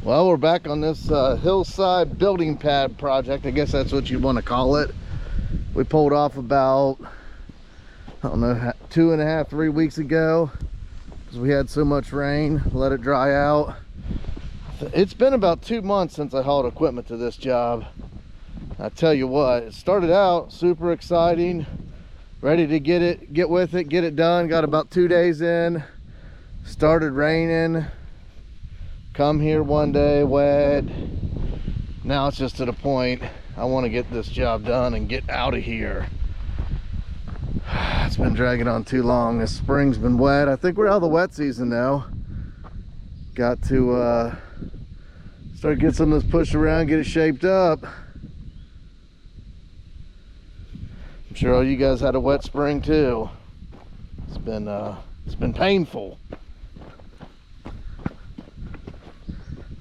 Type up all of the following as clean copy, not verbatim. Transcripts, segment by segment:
Well, we're back on this hillside building pad project. I guess that's what you'd want to call it. We pulled off about, I don't know, 2.5, 3 weeks ago because we had so much rain. Let it dry out. It's been about 2 months since I hauled equipment to this job. I tell you what, it started out super exciting, ready to get with it, get it done. Got about 2 days in, started raining. Come here one day wet. Now it's just to the point I want to get this job done and get out of here. It's been dragging on too long. This spring's been wet. I think we're out of the wet season now. Got to start getting some of this pushed around, get it shaped up. I'm sure all you guys had a wet spring too. It's been painful.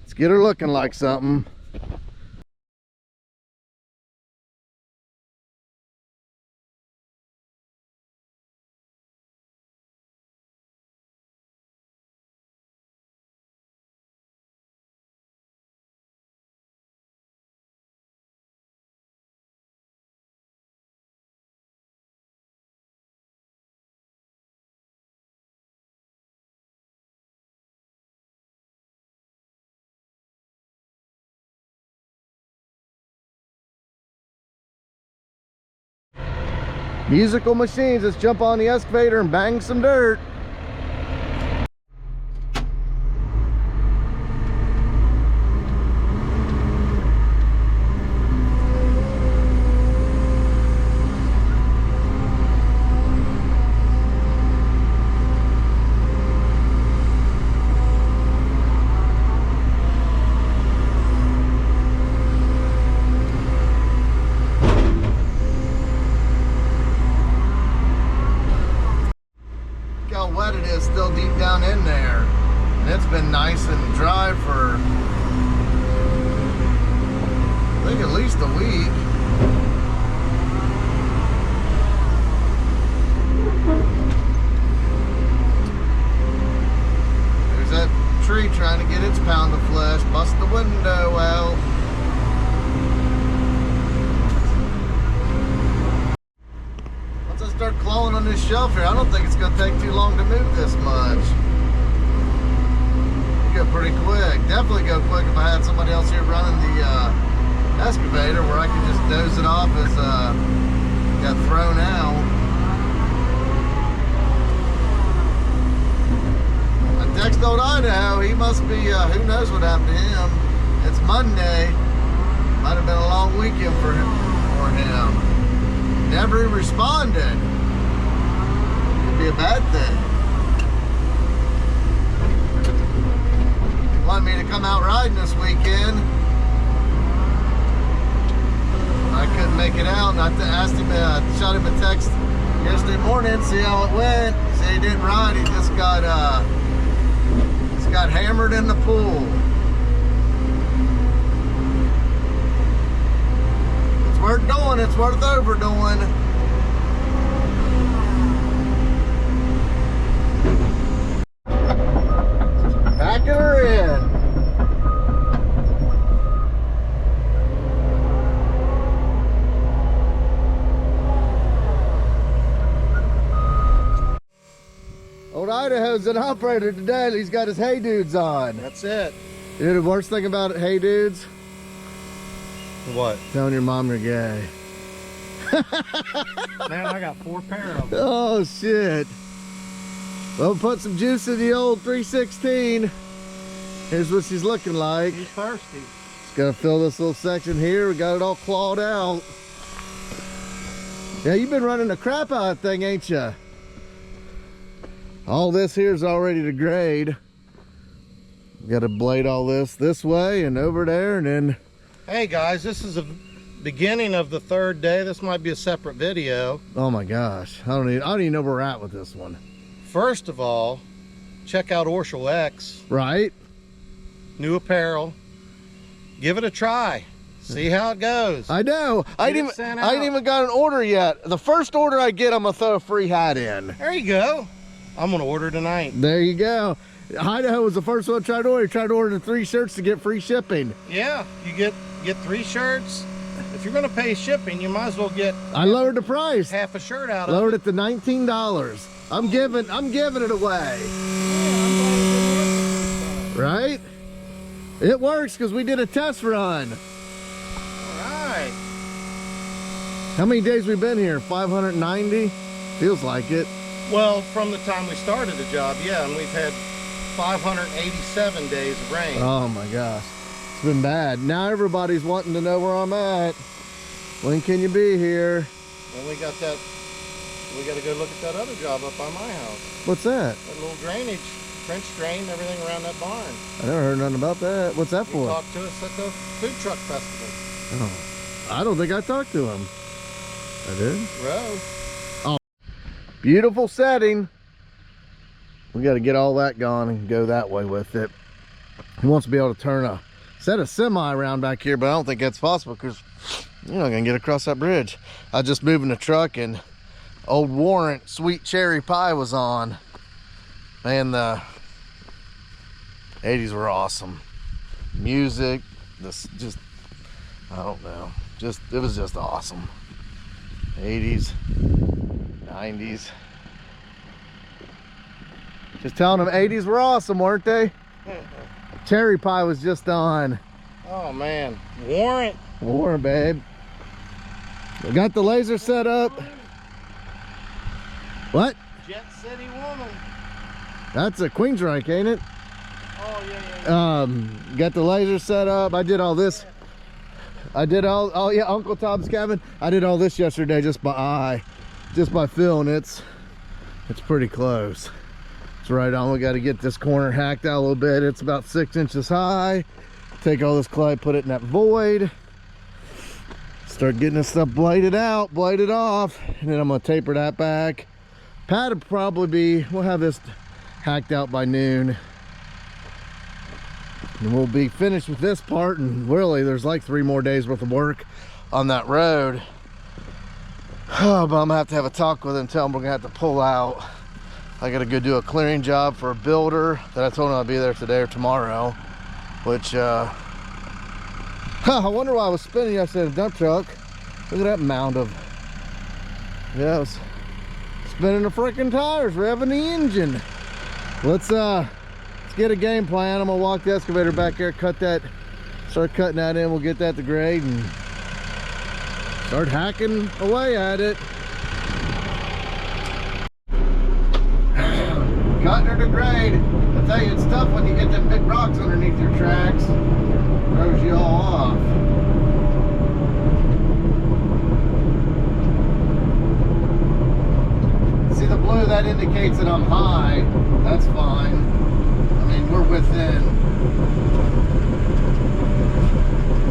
Let's get her looking like something. Musical machines, let's jump on the excavator and bang some dirt. Wet it is still deep down in there, and it's been nice and dry for I think at least a week. There's that tree trying to get its pound of flesh. Bust the window out. Start clawing on this shelf here. I don't think it's going to take too long to move this much. You go pretty quick. Definitely go quick if I had somebody else here running the excavator, where I could just doze it off as it got thrown out. I text old Idaho. He must be, who knows what happened to him. It's Monday. Might have been a long weekend for him. Never responded. Could be a bad thing. He wanted me to come out riding this weekend. I couldn't make it out, and I asked him, shot him a text yesterday morning, see how it went. He said he didn't ride. He just got hammered in the pool. Worth doing, it's worth overdoing. Packing her in. Old Idaho's an operator today. He's got his Hey Dudes on. That's it. You know the worst thing about Hey Dudes? What? Telling your mom you're gay. Man, I got 4 pair of them. Oh shit. Well, put some juice in the old 316. Here's what she's looking like. He's thirsty. Just gotta fill this little section here. We got it all clawed out. Yeah, you've been running the crap out of that thing, ain't you? All this here is all ready to grade. Got to blade all this way and over there, and then. Hey guys, this is the beginning of the 3rd day. This might be a separate video. Oh my gosh, I don't even know where we're at with this one. First of all, check out Orschell X. Right. New apparel. Give it a try. See how it goes. I know. I ain't even got an order yet. The first order I get, I'm gonna throw a free hat in. There you go. I'm gonna order tonight. There you go. Idaho was the first one I tried to order. Tried to order 3 shirts to get free shipping. Yeah, you get 3 shirts. If you're gonna pay shipping, you might as well get. I lowered the price. Half a shirt out of Lowered it to $19. I'm giving it away. Right? It works because we did a test run. All right. How many days we been here? 590? Feels like it. Well, from the time we started the job, yeah, and we've had 587 days of rain. Oh my gosh. It's been bad. Now everybody's wanting to know where I'm at. When can you be here? And we got to go look at that other job up by my house. What's that? That little drainage, French drain, everything around that barn. I never heard nothing about that. What's that for? He talked to us at the food truck festival. Oh, I don't think I talked to him. I did? Row. Beautiful setting. We got to get all that gone and go that way with it. He wants to be able to turn a set of semi around back here, but I don't think that's possible because you're not gonna get across that bridge. I was just moving the truck and old Warrant Sweet Cherry Pie was on. Man, the 80s were awesome. Music, this just, I don't know, it was just awesome. 80s, 90s. Just telling them 80s were awesome, weren't they? Cherry Pie was just on. Oh man, Warrant. Warrant, babe. We got the laser set up. What? Jet City Woman. That's a Queensryche, ain't it? Oh yeah. Got the laser set up. I did all this. Oh yeah, Uncle Tom's cabin. I did all this yesterday just by eye, just by feel, and it's pretty close. It's right on. We got to get this corner hacked out a little bit. It's about 6 inches high. Take all this clay, put it in that void. Start getting this stuff bladed out, bladed off, and then I'm gonna taper that back. Pad will probably be, we'll have this hacked out by noon. And we'll be finished with this part, and really there's like 3 more days worth of work on that road. Oh, but I'm gonna have a talk with him, tell him we're gonna have to pull out. I gotta go do a clearing job for a builder that I told him I'll be there today or tomorrow, which I wonder why I was spinning yesterday in a dump truck. Look at that mound of, yeah, I was spinning the freaking tires, revving the engine. Let's get a game plan. I'm gonna walk the excavator back there, start cutting that in. We'll get that to grade and start hacking away at it. Cutting her to grade. I tell you, it's tough when you get them big rocks underneath your tracks. Throws you all off. See the blue, that indicates that I'm high. That's fine. I mean, we're within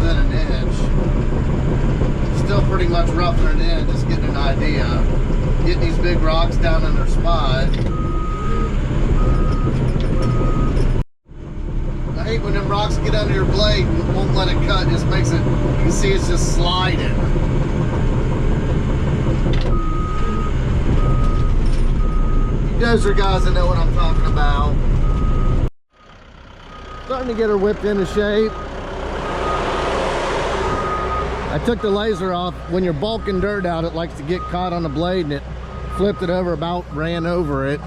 an inch. Still pretty much roughing it in, just getting an idea. Getting these big rocks down in their spot. I hate when them rocks get under your blade and won't let it cut. It just makes it, you can see it's just sliding. You dozer guys that know what I'm talking about. Starting to get her whipped into shape. I took the laser off. When you're bulking dirt out, it likes to get caught on the blade, and it flipped it over, ran over it.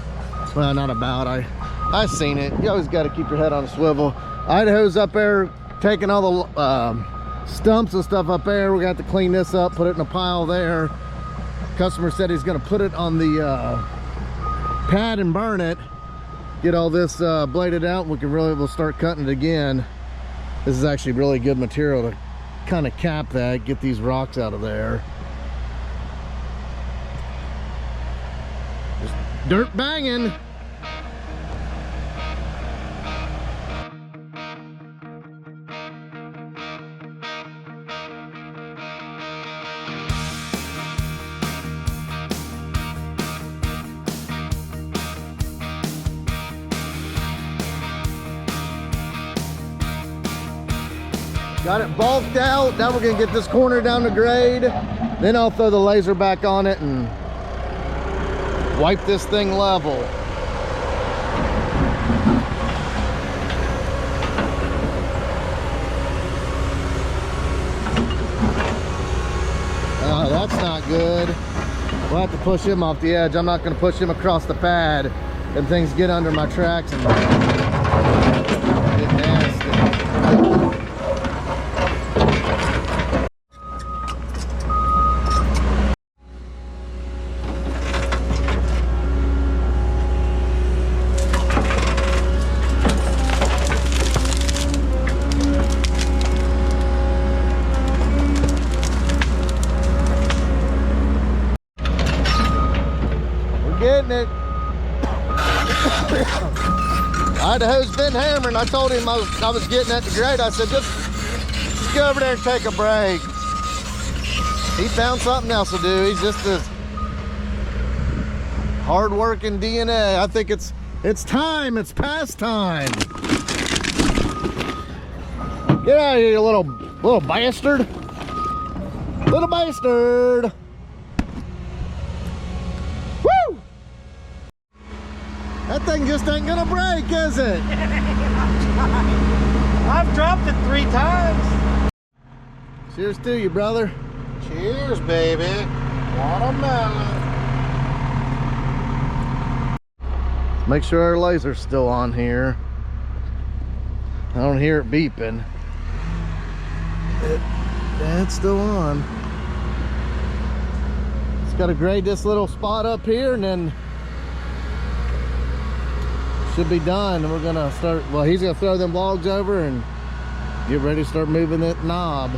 Well, not about, I seen it. You always got to keep your head on a swivel. Idaho's up there taking all the stumps and stuff up there. We got to clean this up, put it in a pile there. Customer said he's going to put it on the pad and burn it. Get all this bladed out. We'll start cutting it again. This is actually really good material to kind of cap that, get these rocks out of there. Just dirt banging. Got it bulked out. Now we're gonna get this corner down to grade. Then I'll throw the laser back on it and wipe this thing level. to push him off the edge. I'm not going to push him across the pad and things get under my tracks and get nasty. Getting it. Idaho's been hammering. I told him I was getting at the grade. I said, just go over there and take a break. He found something else to do. He's just a hard-working DNA. I think it's time. It's past time. Get out of here, you little bastard. Little bastard. That thing just ain't gonna break, is it? I've dropped it 3 times. Cheers to you, brother. Cheers, baby. Watermelon. Make sure our laser's still on here. I don't hear it beeping. It's still on. It's got to grade this little spot up here and then should be done. And we're gonna start, well, he's gonna throw them logs over and get ready to start moving that knob.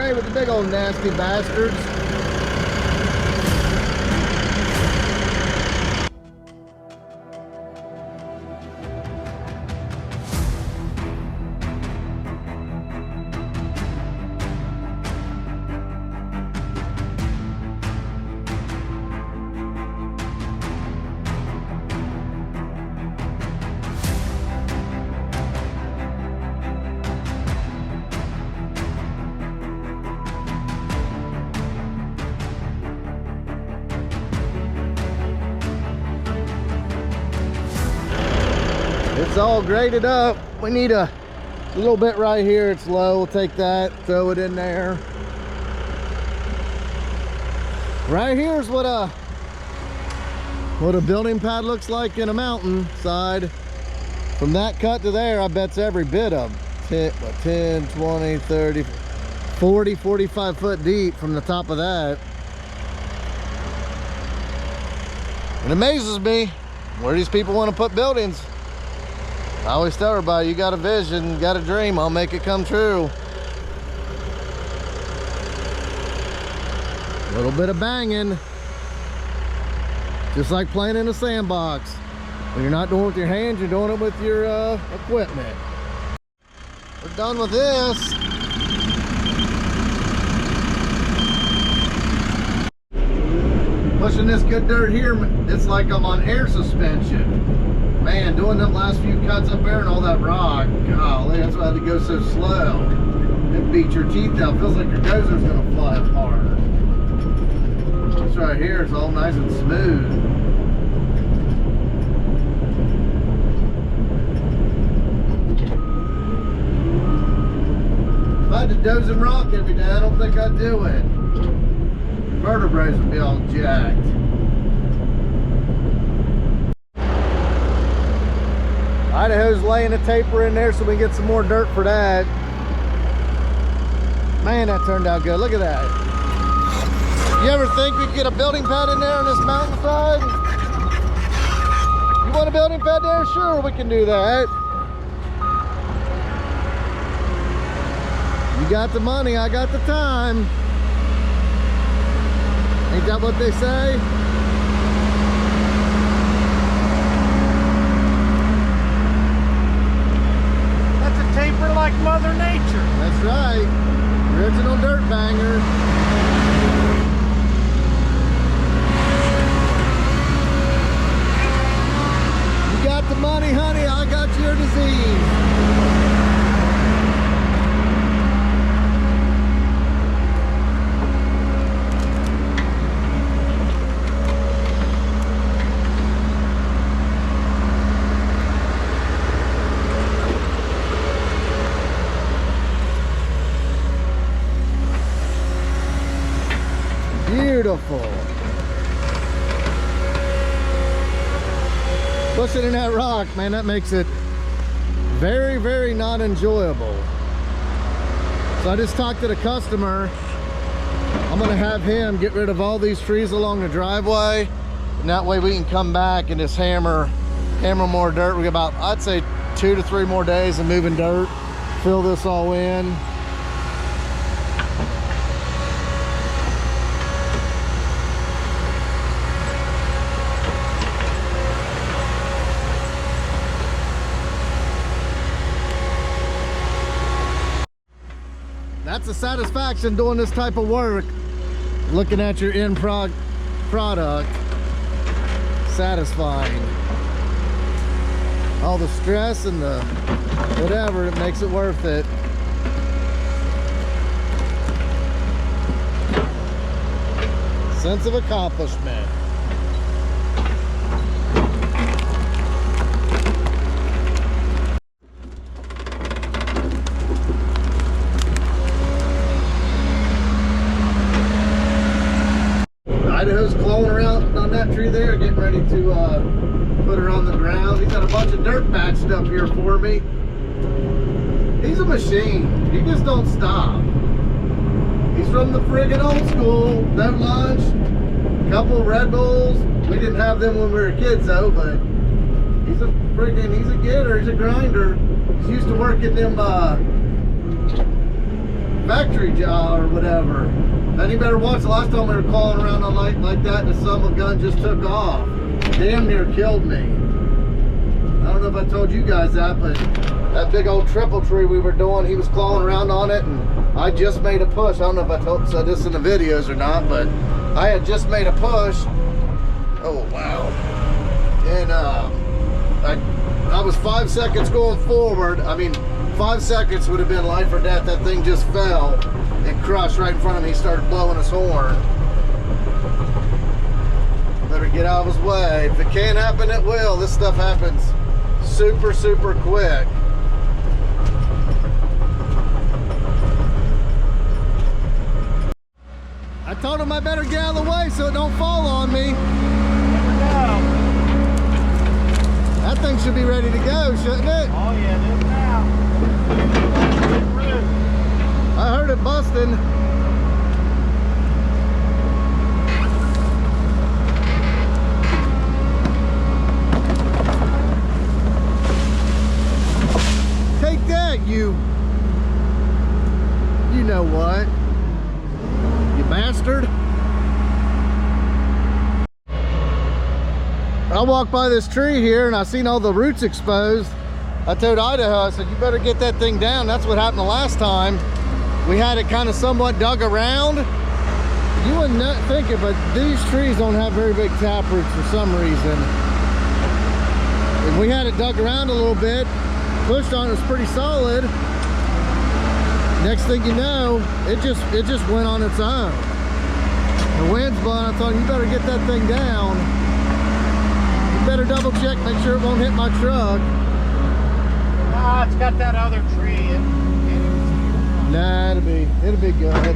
With the big old nasty bastards. It's all graded up. We need a little bit right here. It's low. We'll take that, throw it in there. Right here is what a building pad looks like in a mountain side. From that cut to there, I bet's every bit of 10, 20, 30, 40, 45 foot deep from the top of that. It amazes me where these people want to put buildings. I always tell everybody, you got a vision, you got a dream, I'll make it come true. A little bit of banging. Just like playing in a sandbox. When you're not doing it with your hands, you're doing it with your equipment. We're done with this. Pushing this good dirt here, it's like I'm on air suspension. Man, doing them last few cuts up there and all that rock, golly, that's why I had to go so slow. It beats your teeth out. Feels like your dozer's gonna fly apart. This right here is all nice and smooth. If I had to doze and rock every day, I don't think I'd do it. Vertebrae would be all jacked. Idaho's laying a taper in there so we can get some more dirt for that. Man, that turned out good. Look at that. You ever think we could get a building pad in there on this mountainside? You want a building pad there? Sure, we can do that. You got the money, I got the time. Ain't that what they say? That's a taper like Mother Nature. That's right. Original dirt banger. You got the money, honey, I got your disease. Beautiful. Pushing in that rock, man, that makes it very, very not enjoyable. So I just talked to the customer. I'm gonna have him get rid of all these trees along the driveway, and that way we can come back and just hammer more dirt. We got about, I'd say, 2 to 3 more days of moving dirt, fill this all in. That's the satisfaction doing this type of work. Looking at your end product. Satisfying. All the stress and the whatever, it makes it worth it. Sense of accomplishment. Idaho's clawing around on that tree there, getting ready to put her on the ground. He's got a bunch of dirt patched up here for me. He's a machine. He just don't stop. He's from the friggin' old school. No lunch, a couple Red Bulls. We didn't have them when we were kids though, but he's a getter, he's a grinder. He's used to working them factory job or whatever. And you better watch, the last time we were calling around on like that, and the son of a gun just took off. Damn near killed me. I don't know if I told you guys that, but that big old triple tree we were doing, he was clawing around on it, and I just made a push. I don't know if I said this in the videos or not, but I had just made a push. Oh, wow. And I was 5 seconds going forward. I mean, 5 seconds would have been life or death. That thing just fell and crushed right in front of me. He started blowing his horn. Better get out of his way. If it can't happen, it will. This stuff happens super, super quick. I told him I better get out of the way so it don't fall on me. That thing should be ready to go, shouldn't it? Oh yeah, it is now. I heard it busting. bastard. I walked by this tree here and I seen all the roots exposed. I told Idaho, I said, you better get that thing down. That's what happened the last time. We had it kind of somewhat dug around. You wouldn't think it, but these trees don't have very big tap roots for some reason. And we had it dug around a little bit, pushed on it, was pretty solid. Next thing you know, it just went on its own. The wind's blowing, I thought, you better get that thing down. You better double check, make sure it won't hit my truck. Ah, it's got that other tree. Nah, it'll be good.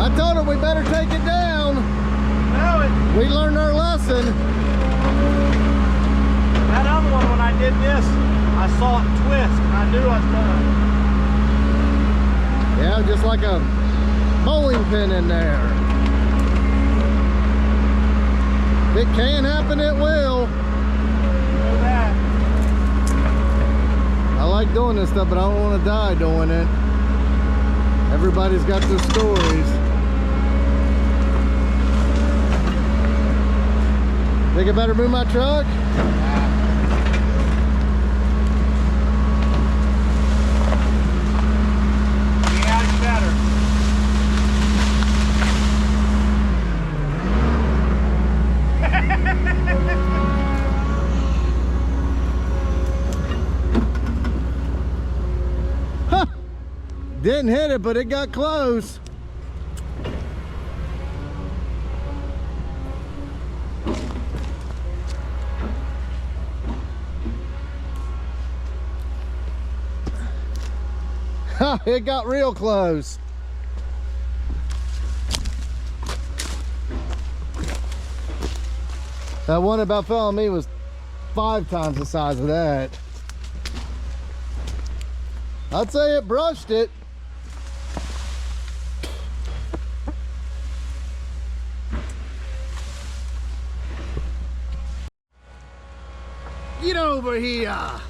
I told her we better take it down. No, We learned our lesson. that other one, when I did this, I saw it twist and I knew I was done. Yeah, just like a bowling pin in there. If it can happen, it will. You know that. I like doing this stuff, but I don't want to die doing it. Everybody's got their stories. Think I better move my truck? Yeah, it's better. Huh. Didn't hit it, but it got close. It got real close. That one about fell on me was 5 times the size of that. I'd say it brushed it. Get over here.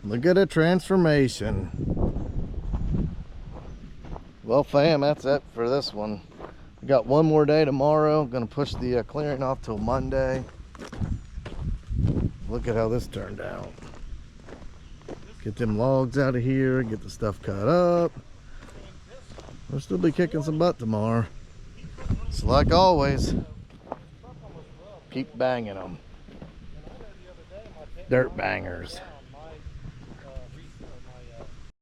Look at a transformation. Well, fam, that's it for this one. We got one more day tomorrow. I'm gonna push the clearing off till Monday. Look at how this turned out. Get them logs out of here, get the stuff cut up. We'll still be kicking some butt tomorrow. So like always, keep banging them. Dirt bangers.